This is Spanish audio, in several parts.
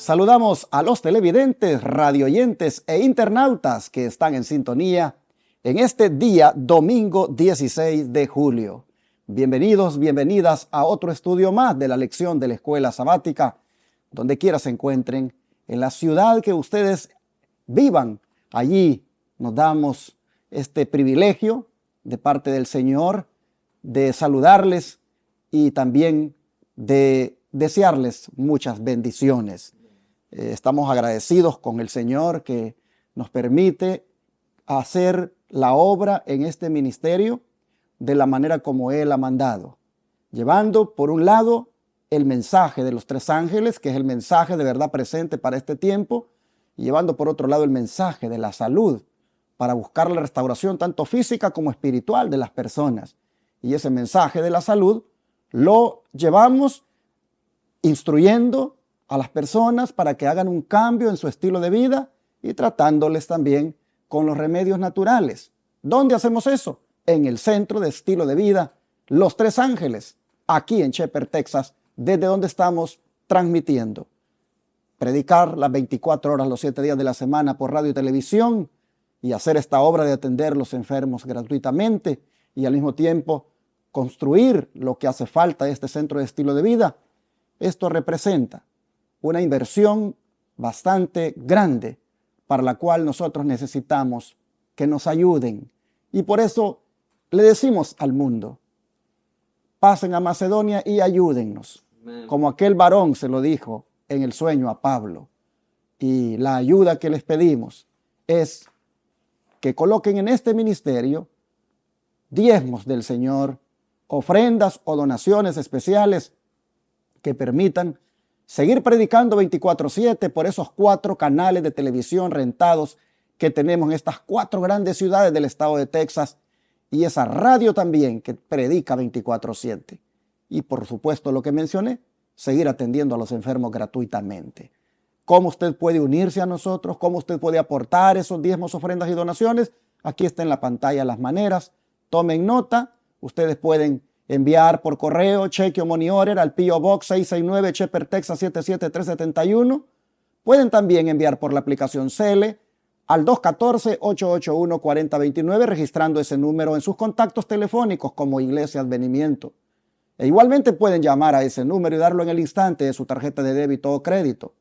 Saludamos a los televidentes, radioyentes e internautas que están en sintonía en este día domingo 16 de julio. Bienvenidos, bienvenidas a otro estudio más de la lección de la Escuela Sabática, donde quiera se encuentren, en la ciudad que ustedes vivan. Allí nos damos este privilegio de parte del Señor de saludarles y también de desearles muchas bendiciones. Estamos agradecidos con el Señor que nos permite hacer la obra en este ministerio de la manera como Él ha mandado, llevando por un lado el mensaje de los tres ángeles, que es el mensaje de verdad presente para este tiempo, y llevando por otro lado el mensaje de la salud para buscar la restauración tanto física como espiritual de las personas. Y ese mensaje de la salud lo llevamos instruyendo a las personas para que hagan un cambio en su estilo de vida y tratándoles también con los remedios naturales. ¿Dónde hacemos eso? En el Centro de Estilo de Vida Los Tres Ángeles, aquí en Shepherd, Texas, desde donde estamos transmitiendo. Predicar las 24 horas, los 7 días de la semana por radio y televisión y hacer esta obra de atender a los enfermos gratuitamente y al mismo tiempo construir lo que hace falta a este centro de estilo de vida. Esto representa una inversión bastante grande para la cual nosotros necesitamos que nos ayuden. Y por eso le decimos al mundo, pasen a Macedonia y ayúdennos. Amén. Como aquel varón se lo dijo en el sueño a Pablo. Y la ayuda que les pedimos es que coloquen en este ministerio diezmos del Señor, ofrendas o donaciones especiales que permitan seguir predicando 24/7 por esos 4 canales de televisión rentados que tenemos en estas 4 grandes ciudades del estado de Texas y esa radio también que predica 24/7. Y por supuesto lo que mencioné, seguir atendiendo a los enfermos gratuitamente. ¿Cómo usted puede unirse a nosotros? ¿Cómo usted puede aportar esos diezmos, ofrendas y donaciones? Aquí está en la pantalla las maneras. Tomen nota. Ustedes pueden enviar por correo, cheque o money order al P.O. Box 669, Shepherd, Texas 77371. Pueden también enviar por la aplicación Cele al 214-881-4029, registrando ese número en sus contactos telefónicos como Iglesia Advenimiento. E igualmente pueden llamar a ese número y darlo en el instante de su tarjeta de débito o crédito.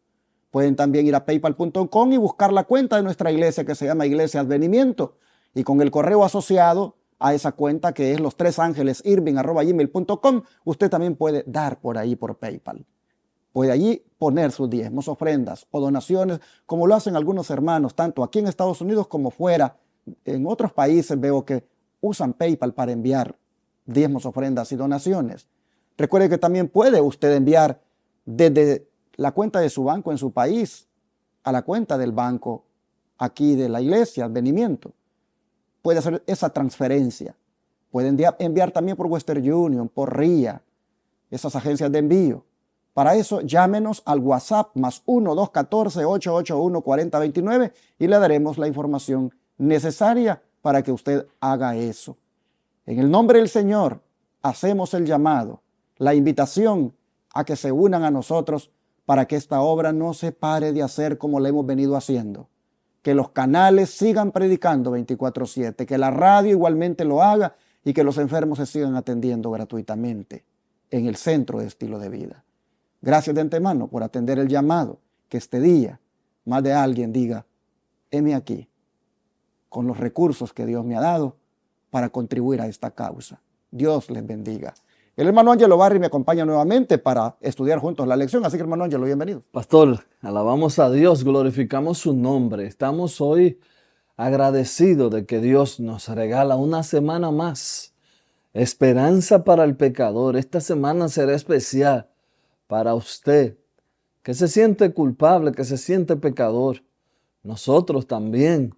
Pueden también ir a paypal.com y buscar la cuenta de nuestra iglesia que se llama Iglesia Advenimiento y con el correo asociado a esa cuenta que es lostresangelesinving@gmail.com, usted también puede dar por ahí por PayPal. Puede allí poner sus diezmos, ofrendas o donaciones, como lo hacen algunos hermanos, tanto aquí en Estados Unidos como fuera. En otros países veo que usan PayPal para enviar diezmos, ofrendas y donaciones. Recuerde que también puede usted enviar desde la cuenta de su banco en su país a la cuenta del banco aquí de la iglesia, Advenimiento. Puede hacer esa transferencia. Puede enviar también por Western Union, por RIA, esas agencias de envío. Para eso, llámenos al WhatsApp más 1-214-881-4029 y le daremos la información necesaria para que usted haga eso. En el nombre del Señor, hacemos el llamado, la invitación a que se unan a nosotros para que esta obra no se pare de hacer como la hemos venido haciendo. Que los canales sigan predicando 24/7, que la radio igualmente lo haga y que los enfermos se sigan atendiendo gratuitamente en el centro de estilo de vida. Gracias de antemano por atender el llamado, que este día más de alguien diga, heme aquí, con los recursos que Dios me ha dado para contribuir a esta causa. Dios les bendiga. El hermano Ángelo Barry me acompaña nuevamente para estudiar juntos la lección, así que hermano Ángelo, bienvenido. Pastor, alabamos a Dios, glorificamos su nombre. Estamos hoy agradecidos de que Dios nos regala una semana más. Esperanza para el pecador. Esta semana será especial para usted, que se siente culpable, que se siente pecador. Nosotros también,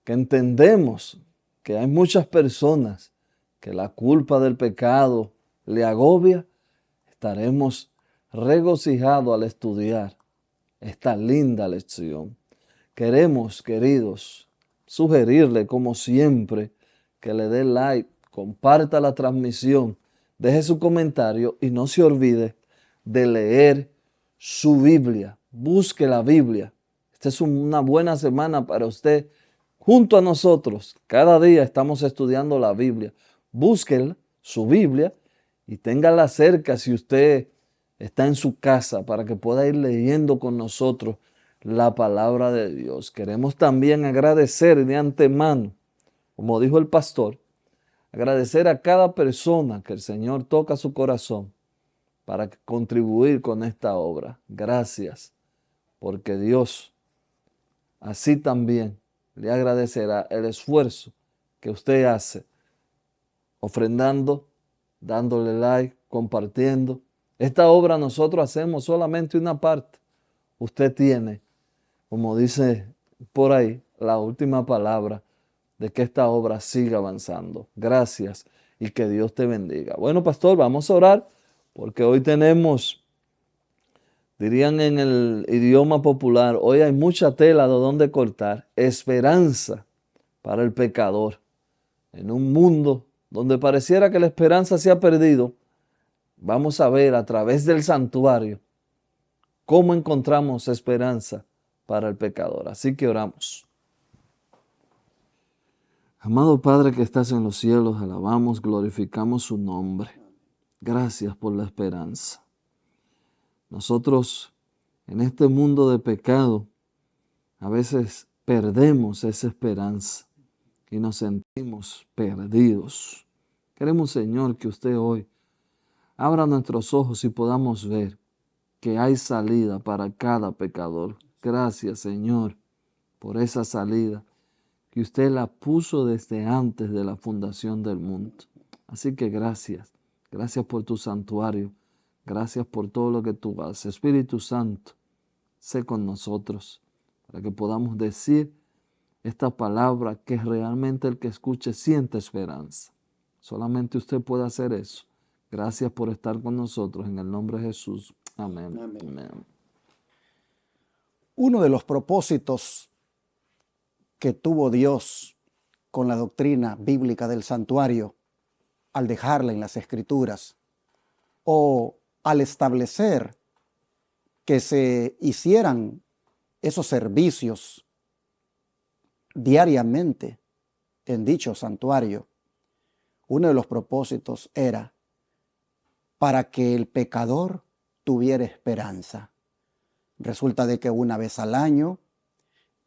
que entendemos que hay muchas personas que la culpa del pecado le agobia, estaremos regocijados al estudiar esta linda lección. Queremos, queridos, sugerirle como siempre que le dé like, comparta la transmisión, deje su comentario y no se olvide de leer su Biblia. busque la Biblia. Esta es una buena semana para usted. Junto a nosotros, cada día estamos estudiando la Biblia. Busque su Biblia y téngala cerca si usted está en su casa para que pueda ir leyendo con nosotros la palabra de Dios. Queremos también agradecer de antemano, como dijo el pastor, agradecer a cada persona que el Señor toca su corazón para contribuir con esta obra. Gracias, porque Dios así también le agradecerá el esfuerzo que usted hace, ofrendando, dándole like, compartiendo. Esta obra nosotros hacemos solamente una parte. Usted tiene, como dice por ahí, la última palabra de que esta obra siga avanzando. Gracias y que Dios te bendiga. Bueno, pastor, vamos a orar porque hoy tenemos, dirían en el idioma popular, hoy hay mucha tela de donde cortar. Esperanza para el pecador. En un mundo donde pareciera que la esperanza se ha perdido, vamos a ver a través del santuario cómo encontramos esperanza para el pecador. Así que oramos. Amado Padre que estás en los cielos, alabamos, glorificamos su nombre. Gracias por la esperanza. Nosotros en este mundo de pecado a veces perdemos esa esperanza y nos sentimos perdidos. Queremos, Señor, que usted hoy abra nuestros ojos y podamos ver que hay salida para cada pecador. Gracias, Señor, por esa salida que usted la puso desde antes de la fundación del mundo. Así que gracias. Gracias por tu santuario. Gracias por todo lo que tú haces. Espíritu Santo, sé con nosotros para que podamos decir esta palabra que realmente el que escuche siente esperanza. Solamente usted puede hacer eso. Gracias por estar con nosotros. En el nombre de Jesús. Amén. Amén. Amén. Uno de los propósitos que tuvo Dios con la doctrina bíblica del santuario al dejarla en las Escrituras o al establecer que se hicieran esos servicios diariamente en dicho santuario, uno de los propósitos era para que el pecador tuviera esperanza. Resulta de que una vez al año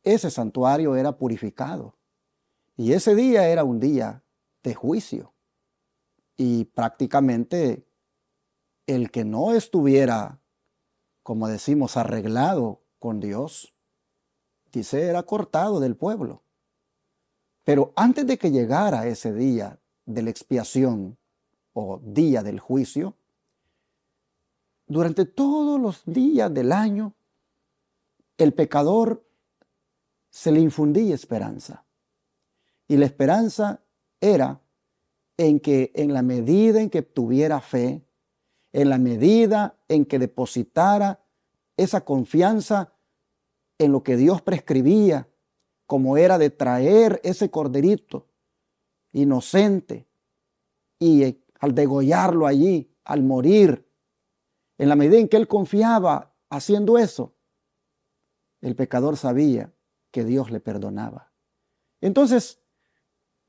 ese santuario era purificado y ese día era un día de juicio y prácticamente el que no estuviera, como decimos, arreglado con Dios, dice, era cortado del pueblo. Pero antes de que llegara ese día de la expiación o día del juicio, durante todos los días del año, el pecador se le infundía esperanza. Y la esperanza era en que en la medida en que tuviera fe, en la medida en que depositara esa confianza en lo que Dios prescribía, como era de traer ese corderito inocente y al degollarlo allí, al morir, en la medida en que él confiaba haciendo eso, el pecador sabía que Dios le perdonaba. Entonces,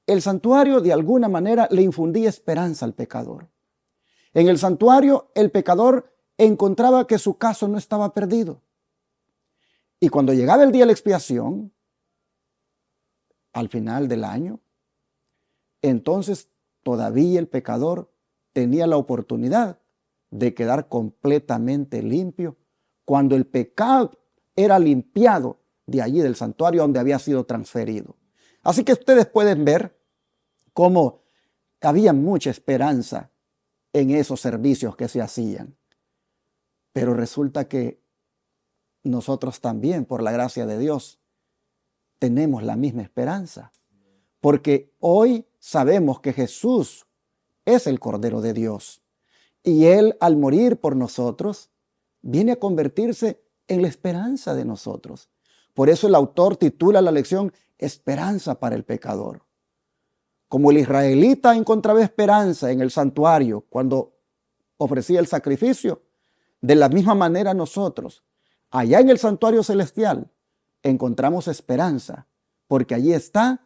el santuario de alguna manera le infundía esperanza al pecador. En el santuario, el pecador encontraba que su caso no estaba perdido. Y cuando llegaba el día de la expiación, al final del año, entonces todavía el pecador tenía la oportunidad de quedar completamente limpio cuando el pecado era limpiado de allí del santuario donde había sido transferido. Así que ustedes pueden ver cómo había mucha esperanza en esos servicios que se hacían. Pero resulta que nosotros también, por la gracia de Dios, tenemos la misma esperanza. Porque hoy sabemos que Jesús es el Cordero de Dios. Y Él, al morir por nosotros, viene a convertirse en la esperanza de nosotros. Por eso el autor titula la lección Esperanza para el pecador. Como el israelita encontraba esperanza en el santuario cuando ofrecía el sacrificio, de la misma manera nosotros, Allá en el santuario celestial encontramos esperanza, porque allí está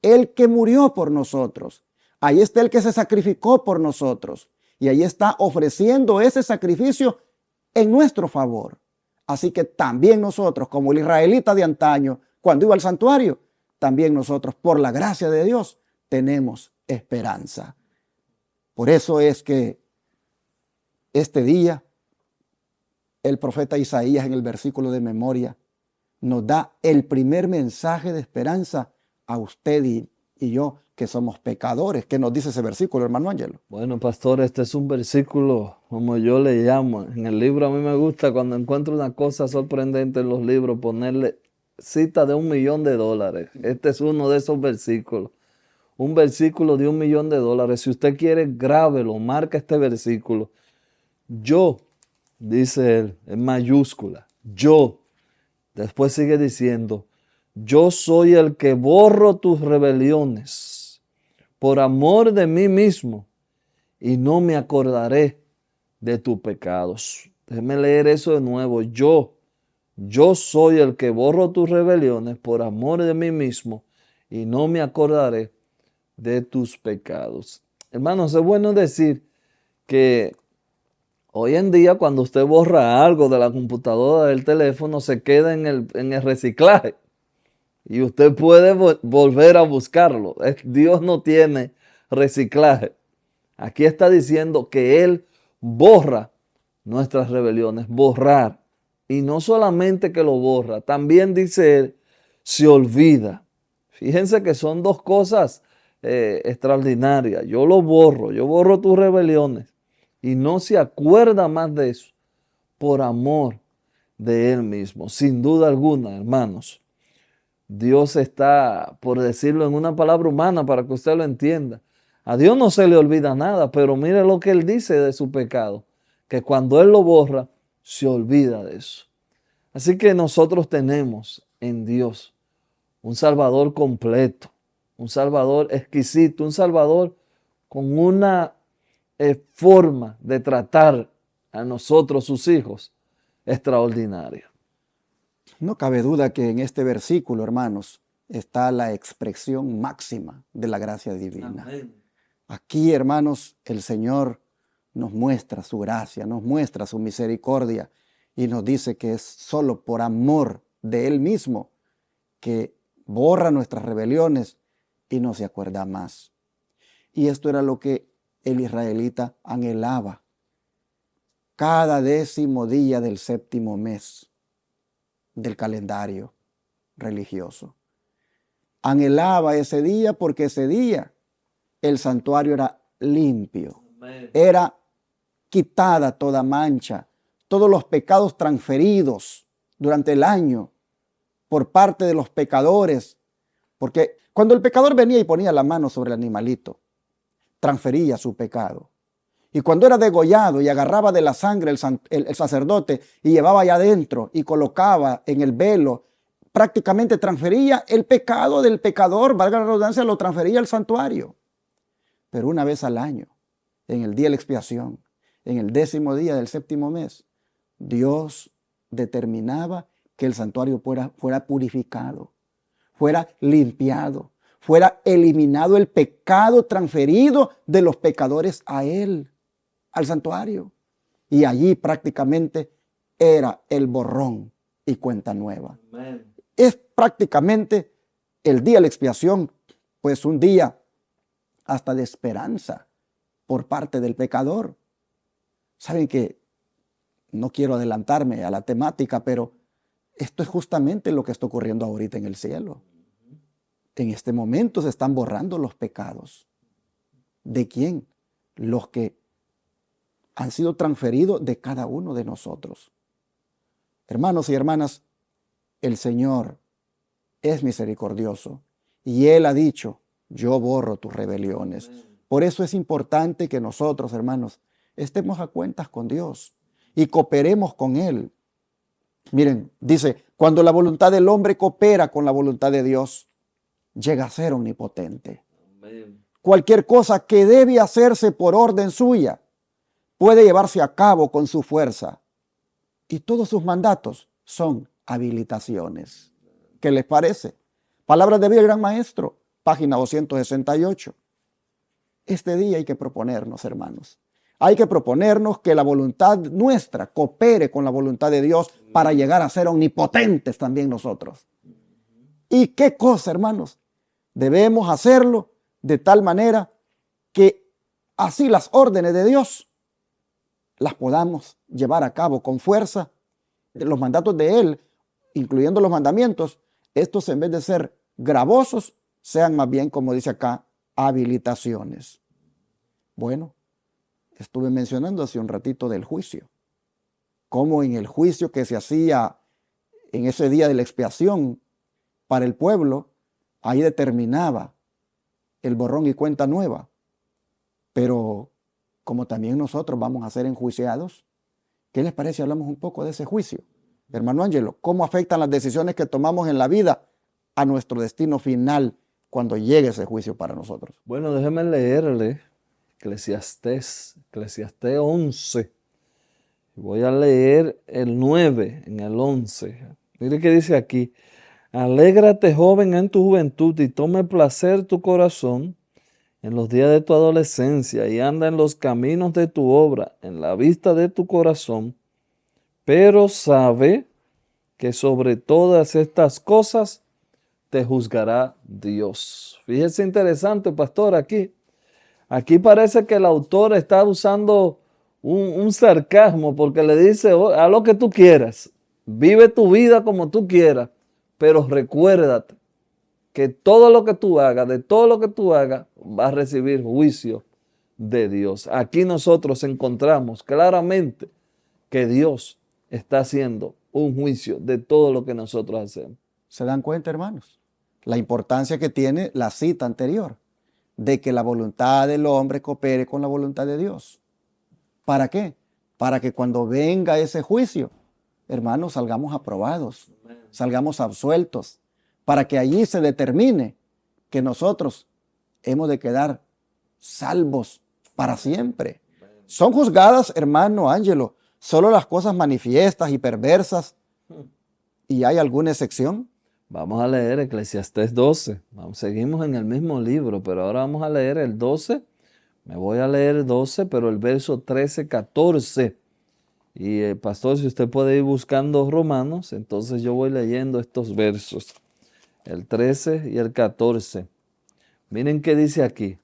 el que murió por nosotros. Ahí está el que se sacrificó por nosotros. Y ahí está ofreciendo ese sacrificio en nuestro favor. Así que también nosotros, como el israelita de antaño, cuando iba al santuario, también nosotros, por la gracia de Dios, tenemos esperanza. Por eso es que este día, el profeta Isaías en el versículo de memoria nos da el primer mensaje de esperanza a usted y yo, que somos pecadores. ¿Qué nos dice ese versículo, hermano Ángelo? Bueno, pastor, este es un versículo, como yo le llamo. En el libro a mí me gusta cuando encuentro una cosa sorprendente en los libros, ponerle cita de $1.000.000. Este es uno de esos versículos. Un versículo de $1.000.000. Si usted quiere, grábelo, marca este versículo. Yo, dice él, en mayúscula, yo. Después sigue diciendo, yo soy el que borro tus rebeliones por amor de mí mismo y no me acordaré de tus pecados. Déjeme leer eso de nuevo. Yo soy el que borro tus rebeliones por amor de mí mismo y no me acordaré de tus pecados. Hermanos, es bueno decir que hoy en día cuando usted borra algo de la computadora, del teléfono, se queda en el reciclaje y usted puede volver a buscarlo. Dios no tiene reciclaje. Aquí está diciendo que Él borra nuestras rebeliones, borrar. Y no solamente que lo borra, también dice Él, se olvida. Fíjense que son dos cosas extraordinarias. Yo borro tus rebeliones y no se acuerda más de eso por amor de Él mismo. Sin duda alguna, hermanos, Dios está, por decirlo en una palabra humana para que usted lo entienda, a Dios no se le olvida nada, pero mire lo que Él dice de su pecado, que cuando Él lo borra, se olvida de eso. Así que nosotros tenemos en Dios un Salvador completo, un Salvador exquisito, un Salvador con una forma de tratar a nosotros, sus hijos, extraordinaria. No cabe duda que en este versículo, hermanos, está la expresión máxima de la gracia divina. Amén. Aquí, hermanos, el Señor nos muestra su gracia, nos muestra su misericordia y nos dice que es solo por amor de Él mismo que borra nuestras rebeliones y no se acuerda más. Y esto era lo que el israelita anhelaba cada 10º día del 7º mes del calendario religioso. Anhelaba ese día porque ese día el santuario era limpio, era quitada toda mancha, todos los pecados transferidos durante el año por parte de los pecadores, porque cuando el pecador venía y ponía la mano sobre el animalito, transfería su pecado. Y cuando era degollado y agarraba de la sangre el sacerdote y llevaba allá adentro y colocaba en el velo, prácticamente transfería el pecado del pecador, valga la redundancia, lo transfería al santuario. Pero una vez al año, en el día de la expiación, en el 10º día del 7º mes, Dios determinaba que el santuario fuera purificado, fuera limpiado, fuera eliminado el pecado transferido de los pecadores a Él, al santuario. Y allí prácticamente era el borrón y cuenta nueva. Amén. Es prácticamente el día de la expiación, pues un día hasta de esperanza por parte del pecador. Saben que no quiero adelantarme a la temática, pero esto es justamente lo que está ocurriendo ahorita en el cielo. En este momento se están borrando los pecados. ¿De quién? Los que han sido transferidos de cada uno de nosotros. Hermanos y hermanas, el Señor es misericordioso y Él ha dicho, yo borro tus rebeliones. Por eso es importante que nosotros, hermanos, estemos a cuentas con Dios y cooperemos con Él. Miren, dice, cuando la voluntad del hombre coopera con la voluntad de Dios, llega a ser omnipotente. Amén. Cualquier cosa que debe hacerse por orden suya puede llevarse a cabo con su fuerza. Y todos sus mandatos son habilitaciones. ¿Qué les parece? Palabras de vida, gran maestro, página 268. Este día hay que proponernos, hermanos. Hay que proponernos que la voluntad nuestra coopere con la voluntad de Dios para llegar a ser omnipotentes también nosotros. ¿Y qué cosa, hermanos? Debemos hacerlo de tal manera que así las órdenes de Dios las podamos llevar a cabo con fuerza. Los mandatos de Él, incluyendo los mandamientos, estos en vez de ser gravosos, sean más bien, como dice acá, habilitaciones. Bueno, estuve mencionando hace un ratito del juicio. Cómo en el juicio que se hacía en ese día de la expiación para el pueblo, ahí determinaba el borrón y cuenta nueva. Pero como también nosotros vamos a ser enjuiciados, ¿qué les parece si hablamos un poco de ese juicio? Hermano Ángelo, ¿cómo afectan las decisiones que tomamos en la vida a nuestro destino final cuando llegue ese juicio para nosotros? Bueno, déjeme leerle Eclesiastés 11. Voy a leer el 9 en el 11. Mire qué dice aquí. Alégrate, joven, en tu juventud y tome placer tu corazón en los días de tu adolescencia y anda en los caminos de tu obra, en la vista de tu corazón. Pero sabe que sobre todas estas cosas te juzgará Dios. Fíjese interesante, pastor, aquí. Aquí parece que el autor está usando un sarcasmo porque le dice, haz lo que tú quieras, vive tu vida como tú quieras, pero recuérdate que todo lo que tú hagas, de todo lo que tú hagas, vas a recibir juicio de Dios. Aquí nosotros encontramos claramente que Dios está haciendo un juicio de todo lo que nosotros hacemos. ¿Se dan cuenta, hermanos? La importancia que tiene la cita anterior, de que la voluntad del hombre coopere con la voluntad de Dios. ¿Para qué? Para que cuando venga ese juicio, hermanos, salgamos aprobados, salgamos absueltos, para que allí se determine que nosotros hemos de quedar salvos para siempre. Son juzgadas, hermano Ángelo, solo las cosas manifiestas y perversas. ¿Y hay alguna excepción? Vamos a leer Eclesiastés 12. Seguimos en el mismo libro, pero ahora vamos a leer el 12. Me voy a leer el 12, pero el verso 13, 14. Y pastor, si usted puede ir buscando Romanos, entonces yo voy leyendo estos versos. El 13 y el 14. Miren qué dice aquí.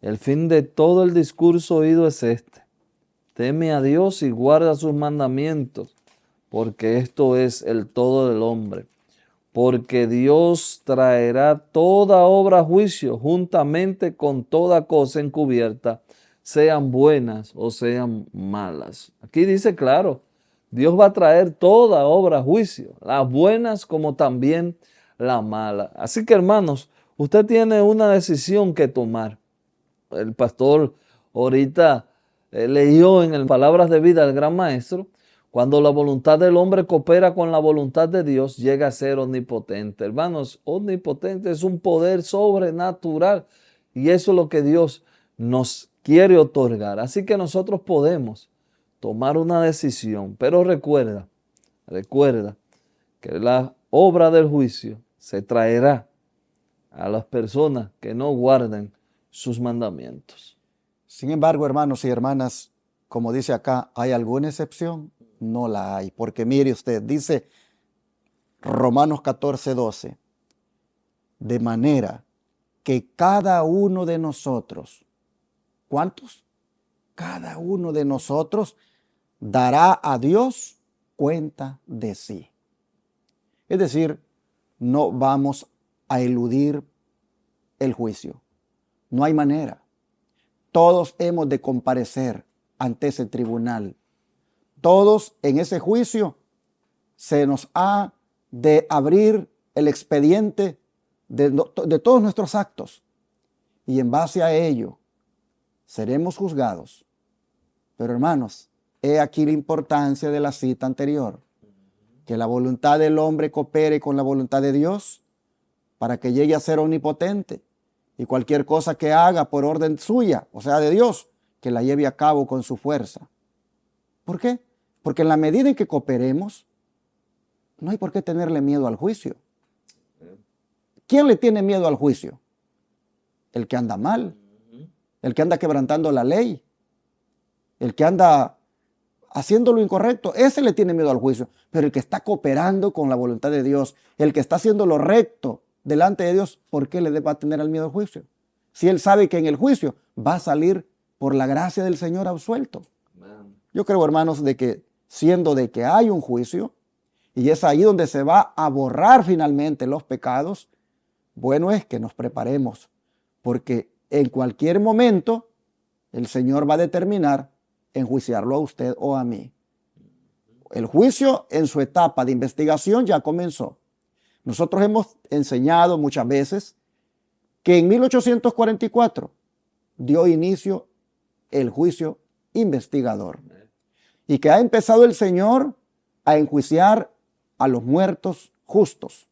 El fin de todo el discurso oído es este. Teme a Dios y guarda sus mandamientos, porque esto es el todo del hombre. Porque Dios traerá toda obra a juicio juntamente con toda cosa encubierta, sean buenas o sean malas. Aquí dice claro, Dios va a traer toda obra a juicio, las buenas como también la mala. Así que hermanos, usted tiene una decisión que tomar. El pastor ahorita leyó en el Palabras de Vida del Gran Maestro, cuando la voluntad del hombre coopera con la voluntad de Dios, llega a ser omnipotente. Hermanos, omnipotente es un poder sobrenatural y eso es lo que Dios nos quiere otorgar. Así que nosotros podemos tomar una decisión, pero recuerda que la obra del juicio se traerá a las personas que no guarden sus mandamientos. Sin embargo, hermanos y hermanas, como dice acá, ¿hay alguna excepción? No la hay, porque mire usted, dice Romanos 14, 12, de manera que cada uno de nosotros, ¿cuántos? Cada uno de nosotros dará a Dios cuenta de sí. Es decir, no vamos a eludir el juicio. No hay manera. Todos hemos de comparecer ante ese tribunal. Todos en ese juicio se nos ha de abrir el expediente de todos nuestros actos. Y en base a ello seremos juzgados. Pero hermanos, he aquí la importancia de la cita anterior. Que la voluntad del hombre coopere con la voluntad de Dios para que llegue a ser omnipotente. Y cualquier cosa que haga por orden suya, o sea de Dios, que la lleve a cabo con su fuerza. ¿Por qué? Porque en la medida en que cooperemos, no hay por qué tenerle miedo al juicio. ¿Quién le tiene miedo al juicio? El que anda mal, el que anda quebrantando la ley, el que anda haciendo lo incorrecto, ese le tiene miedo al juicio. Pero el que está cooperando con la voluntad de Dios, el que está haciendo lo recto delante de Dios, ¿por qué le va a tener al miedo al juicio? Si él sabe que en el juicio va a salir por la gracia del Señor absuelto. Yo creo, hermanos, de que siendo de que hay un juicio, y es ahí donde se va a borrar finalmente los pecados, bueno es que nos preparemos, porque en cualquier momento el Señor va a determinar enjuiciarlo a usted o a mí. El juicio en su etapa de investigación ya comenzó. Nosotros hemos enseñado muchas veces que en 1844 dio inicio el juicio investigador y que ha empezado el Señor a enjuiciar a los muertos justos.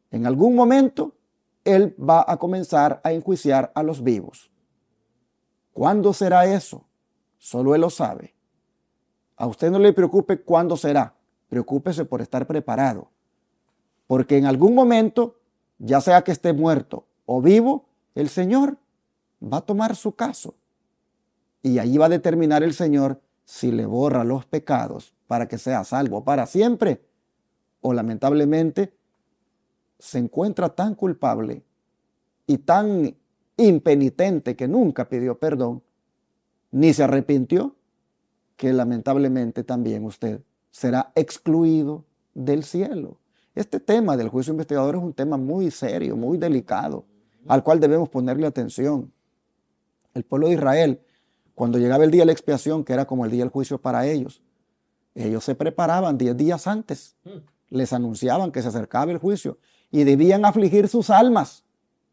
En algún momento Él va a comenzar a enjuiciar a los vivos. ¿Cuándo será eso? Solo Él lo sabe. A usted no le preocupe cuándo será. Preocúpese por estar preparado. Porque en algún momento, ya sea que esté muerto o vivo, el Señor va a tomar su caso. Y allí va a determinar el Señor si le borra los pecados para que sea salvo para siempre, o lamentablemente se encuentra tan culpable y tan impenitente que nunca pidió perdón, ni se arrepintió, que lamentablemente también usted será excluido del cielo. Este tema del juicio investigador es un tema muy serio, muy delicado, al cual debemos ponerle atención. El pueblo de Israel, cuando llegaba el día de la expiación, que era como el día del juicio para ellos se preparaban 10 días antes. Les anunciaban que se acercaba el juicio y debían afligir sus almas.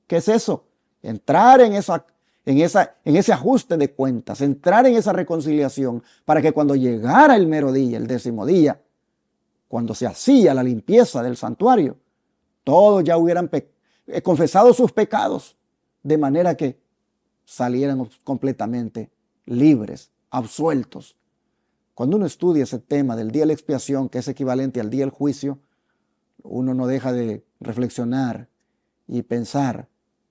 ¿Qué es eso? Entrar en ese ajuste de cuentas, entrar en esa reconciliación para que cuando llegara el mero día, el 10º día, cuando se hacía la limpieza del santuario, todos ya hubieran confesado sus pecados, de manera que salieran completamente libres, absueltos. Cuando uno estudia ese tema del día de la expiación, que es equivalente al día del juicio, uno no deja de reflexionar y pensar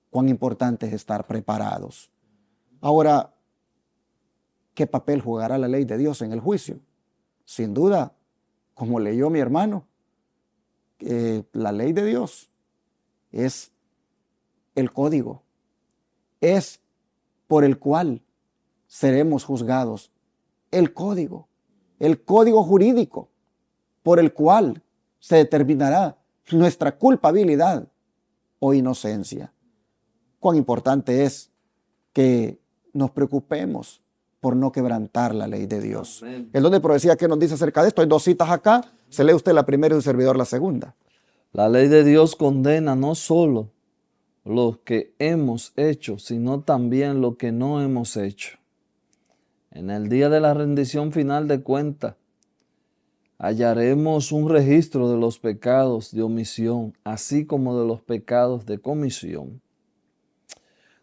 cuán importante es estar preparados. Ahora, ¿qué papel jugará la ley de Dios en el juicio? Sin duda, como leyó mi hermano, la ley de Dios es el código, es por el cual seremos juzgados, el código jurídico por el cual se determinará nuestra culpabilidad o inocencia. Cuán importante es que nos preocupemos por no quebrantar la ley de Dios. Amén. El don de profecía que nos dice acerca de esto, hay 2 citas acá, se lee usted la primera y su servidor la segunda. La ley de Dios condena no solo lo que hemos hecho, sino también lo que no hemos hecho. En el día de la rendición final de cuentas, hallaremos un registro de los pecados de omisión, así como de los pecados de comisión.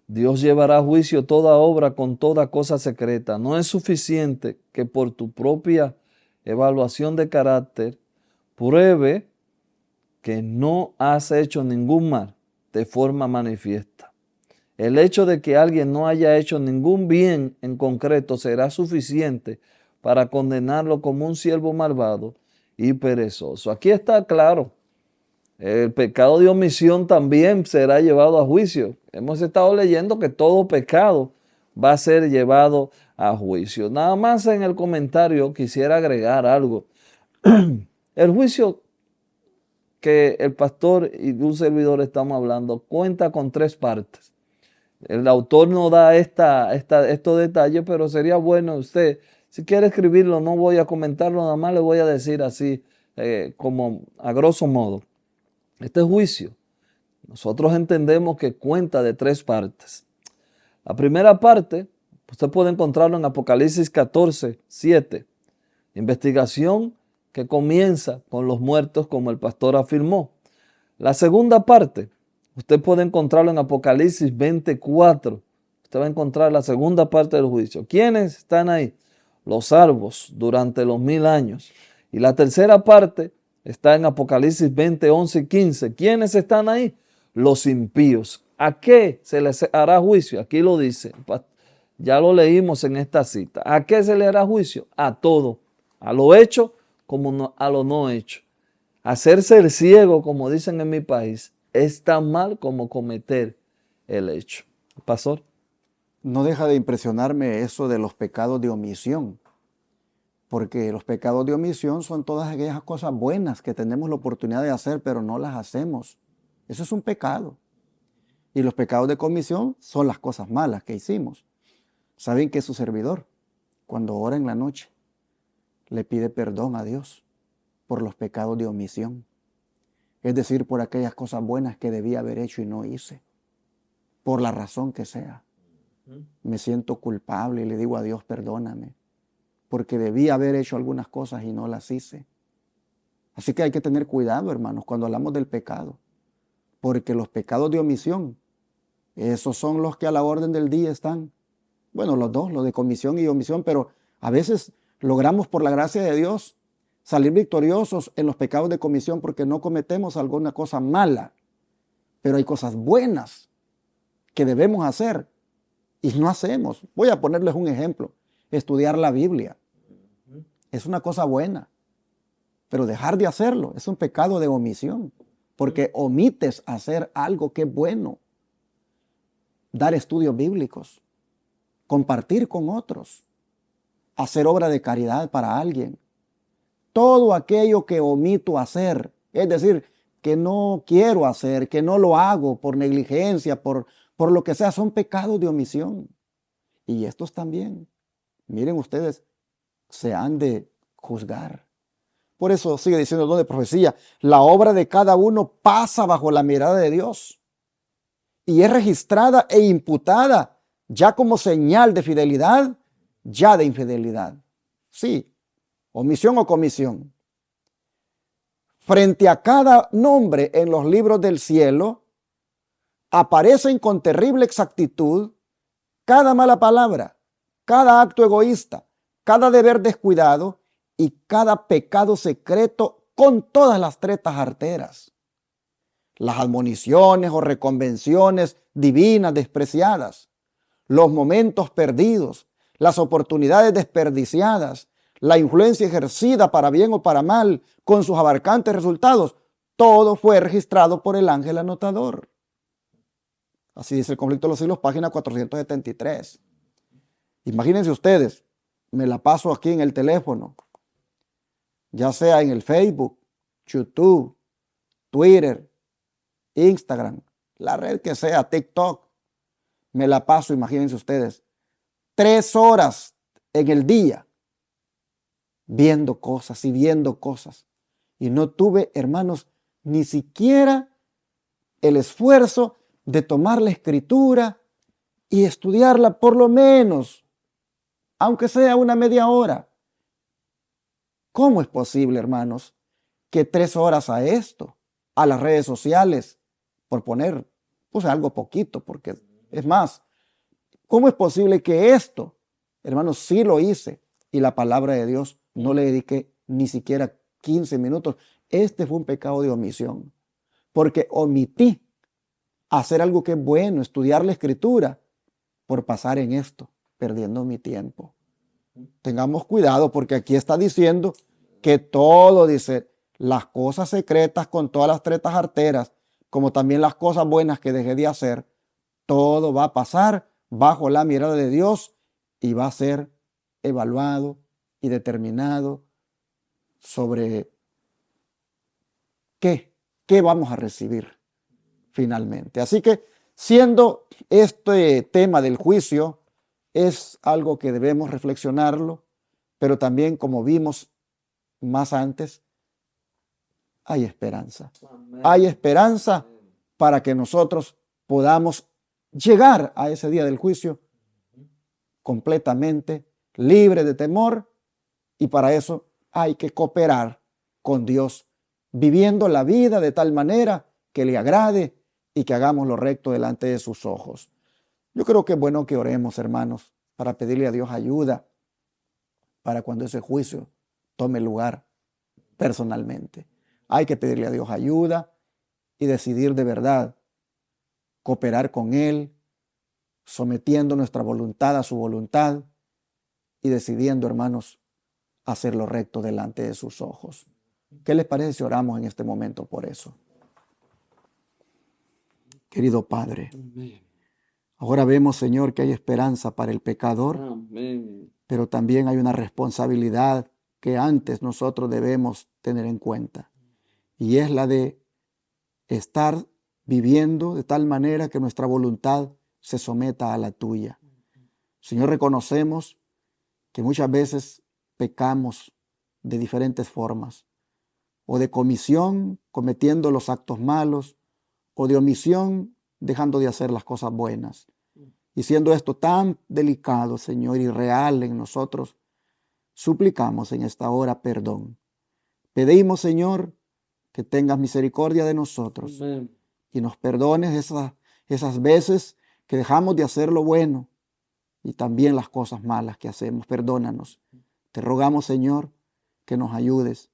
Dios llevará a juicio toda obra con toda cosa secreta. No es suficiente que por tu propia evaluación de carácter pruebe que no has hecho ningún mal de forma manifiesta. El hecho de que alguien no haya hecho ningún bien en concreto será suficiente para condenarlo como un siervo malvado y perezoso. Aquí está claro. El pecado de omisión también será llevado a juicio. Hemos estado leyendo que todo pecado va a ser llevado a juicio. Nada más en el comentario quisiera agregar algo. El juicio que el pastor y un servidor estamos hablando cuenta con 3 partes. El autor no da estos detalles, pero sería bueno usted, si quiere escribirlo, no voy a comentarlo, nada más le voy a decir así, como a grosso modo. Este juicio, nosotros entendemos que cuenta de 3 partes. La primera parte, usted puede encontrarlo en Apocalipsis 14, 7. Investigación que comienza con los muertos, como el pastor afirmó. La segunda parte, usted puede encontrarlo en Apocalipsis 24. Usted va a encontrar la segunda parte del juicio. ¿Quiénes están ahí? Los salvos durante los 1000 años. Y la tercera parte Está en Apocalipsis 20, 11 y 15. ¿Quiénes están ahí? Los impíos. ¿A qué se les hará juicio? Aquí lo dice. Ya lo leímos en esta cita. ¿A qué se le hará juicio? A todo. A lo hecho como a lo no hecho. Hacerse el ciego, como dicen en mi país, es tan mal como cometer el hecho. Pastor. No deja de impresionarme eso de los pecados de omisión, porque los pecados de omisión son todas aquellas cosas buenas que tenemos la oportunidad de hacer, pero no las hacemos. Eso es un pecado. Y los pecados de comisión son las cosas malas que hicimos. Saben que su servidor, cuando ora en la noche, le pide perdón a Dios por los pecados de omisión. Es decir, por aquellas cosas buenas que debía haber hecho y no hice. Por la razón que sea. Me siento culpable y le digo a Dios, perdóname, porque debía haber hecho algunas cosas y no las hice. Así que hay que tener cuidado, hermanos, cuando hablamos del pecado, porque los pecados de omisión, esos son los que a la orden del día están. Bueno, los dos, los de comisión y omisión, pero a veces logramos por la gracia de Dios salir victoriosos en los pecados de comisión porque no cometemos alguna cosa mala, pero hay cosas buenas que debemos hacer y no hacemos. Voy a ponerles un ejemplo. Estudiar la Biblia es una cosa buena, pero dejar de hacerlo es un pecado de omisión, porque omites hacer algo que es bueno. Dar estudios bíblicos, compartir con otros, hacer obra de caridad para alguien. Todo aquello que omito hacer, es decir, que no quiero hacer, que no lo hago por negligencia, por lo que sea, son pecados de omisión. Y estos también, miren ustedes, se han de juzgar. Por eso sigue diciendo el don de profecía, la obra de cada uno pasa bajo la mirada de Dios y es registrada e imputada ya como señal de fidelidad, ya de infidelidad. Sí, omisión o comisión. Frente a cada nombre en los libros del cielo, aparecen con terrible exactitud cada mala palabra, cada acto egoísta, cada deber descuidado y cada pecado secreto con todas las tretas arteras. Las admoniciones o reconvenciones divinas despreciadas, los momentos perdidos, las oportunidades desperdiciadas, la influencia ejercida para bien o para mal con sus abarcantes resultados, todo fue registrado por el ángel anotador. Así dice el Conflicto de los Siglos, página 473. Imagínense ustedes, me la paso aquí en el teléfono, ya sea en el Facebook, YouTube, Twitter, Instagram, la red que sea, TikTok. Me la paso, imagínense ustedes, 3 horas en el día viendo cosas y viendo cosas. Y no tuve, hermanos, ni siquiera el esfuerzo de tomar la escritura y estudiarla por lo menos, aunque sea una media hora. ¿Cómo es posible, hermanos, que 3 horas a esto, a las redes sociales, por poner, pues algo poquito, porque es más, ¿cómo es posible que esto, hermanos, sí lo hice y la palabra de Dios no le dediqué ni siquiera 15 minutos? Este fue un pecado de omisión, porque omití hacer algo que es bueno, estudiar la escritura, por pasar en esto, perdiendo mi tiempo. Tengamos cuidado porque aquí está diciendo que todo, dice, las cosas secretas con todas las tretas arteras, como también las cosas buenas que dejé de hacer, todo va a pasar bajo la mirada de Dios y va a ser evaluado y determinado sobre qué vamos a recibir finalmente. Así que siendo este tema del juicio, es algo que debemos reflexionarlo, pero también, como vimos más antes, hay esperanza. Amén. Hay esperanza para que nosotros podamos llegar a ese día del juicio completamente libre de temor, y para eso hay que cooperar con Dios, viviendo la vida de tal manera que le agrade y que hagamos lo recto delante de sus ojos. Yo creo que es bueno que oremos, hermanos, para pedirle a Dios ayuda para cuando ese juicio tome lugar personalmente. Hay que pedirle a Dios ayuda y decidir de verdad cooperar con Él, sometiendo nuestra voluntad a su voluntad y decidiendo, hermanos, hacer lo recto delante de sus ojos. ¿Qué les parece si oramos en este momento por eso? Querido Padre, ahora vemos, Señor, que hay esperanza para el pecador, pero también hay una responsabilidad que antes nosotros debemos tener en cuenta, y es la de estar viviendo de tal manera que nuestra voluntad se someta a la tuya. Señor, reconocemos que muchas veces pecamos de diferentes formas, o de comisión, cometiendo los actos malos, o de omisión, dejando de hacer las cosas buenas. Y siendo esto tan delicado, Señor, y real en nosotros, suplicamos en esta hora perdón. Pedimos, Señor, que tengas misericordia de nosotros. Amén. Y nos perdones esas veces que dejamos de hacer lo bueno y también las cosas malas que hacemos. Perdónanos. Te rogamos, Señor, que nos ayudes,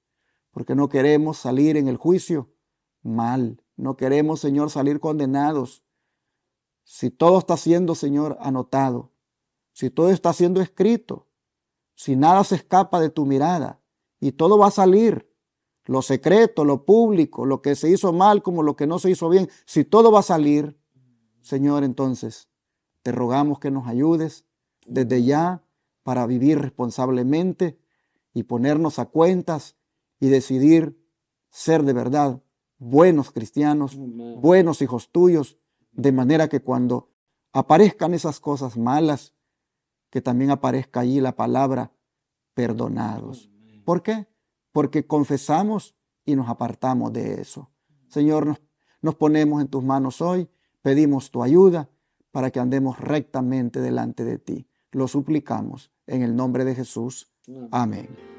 porque no queremos salir en el juicio mal. No queremos, Señor, salir condenados. Si todo está siendo, Señor, anotado, si todo está siendo escrito, si nada se escapa de tu mirada y todo va a salir, lo secreto, lo público, lo que se hizo mal como lo que no se hizo bien, si todo va a salir, Señor, entonces te rogamos que nos ayudes desde ya para vivir responsablemente y ponernos a cuentas y decidir ser de verdad buenos cristianos, buenos hijos tuyos, de manera que cuando aparezcan esas cosas malas, que también aparezca allí la palabra perdonados. ¿Por qué? Porque confesamos y nos apartamos de eso. Señor, nos ponemos en tus manos hoy, pedimos tu ayuda para que andemos rectamente delante de ti. Lo suplicamos en el nombre de Jesús. Amén.